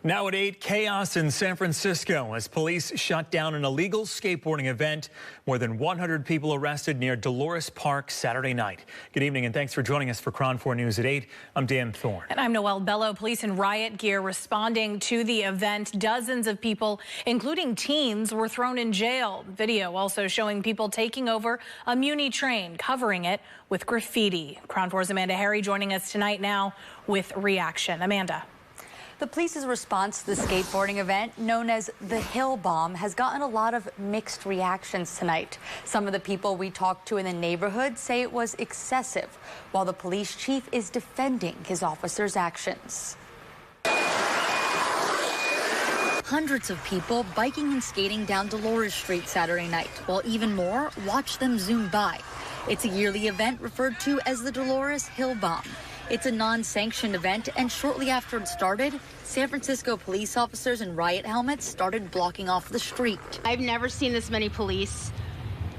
Now at 8, chaos in San Francisco as police shut down an illegal skateboarding event. More than 100 people arrested near Dolores Park Saturday night. Good evening and thanks for joining us for KRON 4 News at 8. I'm Dan Thorne. And I'm Noelle Bello. Police in riot gear responding to the event. Dozens of people, including teens, were thrown in jail. Video also showing people taking over a Muni train, covering it with graffiti. KRON 4's Amanda Harry joining us tonight now with reaction. Amanda. The police's response to the skateboarding event, known as the Hill Bomb, has gotten a lot of mixed reactions tonight. Some of the people we talked to in the neighborhood say it was excessive, while the police chief is defending his officers' actions. Hundreds of people biking and skating down Dolores Street Saturday night, while even more watch them zoom by. It's a yearly event referred to as the Dolores Hill Bomb. It's a non-sanctioned event, and shortly after it started, San Francisco police officers in riot helmets started blocking off the street. I've never seen this many police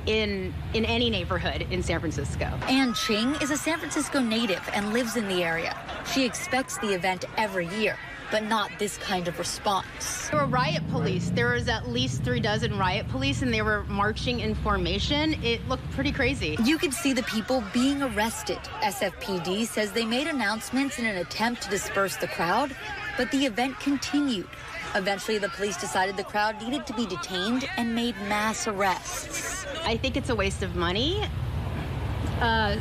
in any neighborhood in San Francisco. Ann Ching is a San Francisco native and lives in the area. She expects the event every year, but not this kind of response. There were riot police. There was at least 36 riot police, and they were marching in formation. It looked pretty crazy. You could see the people being arrested. SFPD says they made announcements in an attempt to disperse the crowd, but the event continued. Eventually, the police decided the crowd needed to be detained and made mass arrests. I think it's a waste of money.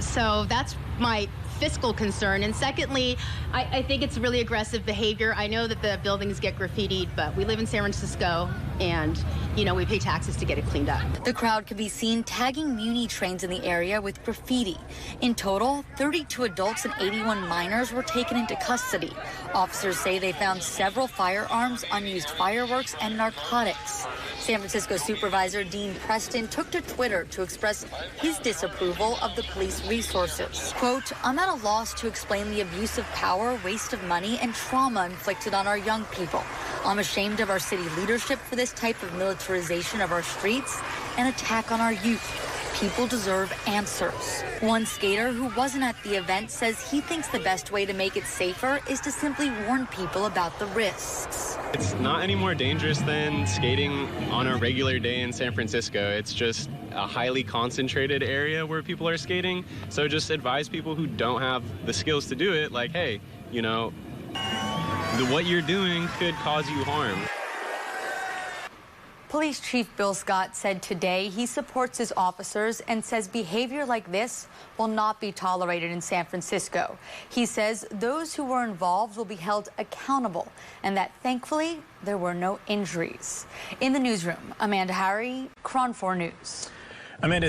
So that's my fiscal concern. And secondly, I think it's really aggressive behavior. I know that the buildings get graffitied, but we live in San Francisco and, you know, we pay taxes to get it cleaned up. The crowd could be seen tagging Muni trains in the area with graffiti. In total, 32 adults and 81 minors were taken into custody. Officers say they found several firearms, unused fireworks, and narcotics. San Francisco Supervisor Dean Preston took to Twitter to express his disapproval of the police resources. Quote, "I'm at a loss to explain the abuse of power, waste of money, and trauma inflicted on our young people. I'm ashamed of our city leadership for this type of militarization of our streets and attack on our youth. People deserve answers." One skater who wasn't at the event says he thinks the best way to make it safer is to simply warn people about the risks. It's not any more dangerous than skating on a regular day in San Francisco. It's just a highly concentrated area where people are skating. So just advise people who don't have the skills to do it, like, hey, you know, what you're doing could cause you harm. Police Chief Bill Scott said today he supports his officers and says behavior like this will not be tolerated in San Francisco. He says those who were involved will be held accountable and that thankfully there were no injuries. In the newsroom, Amanda Harry, KRON 4 News. Amanda.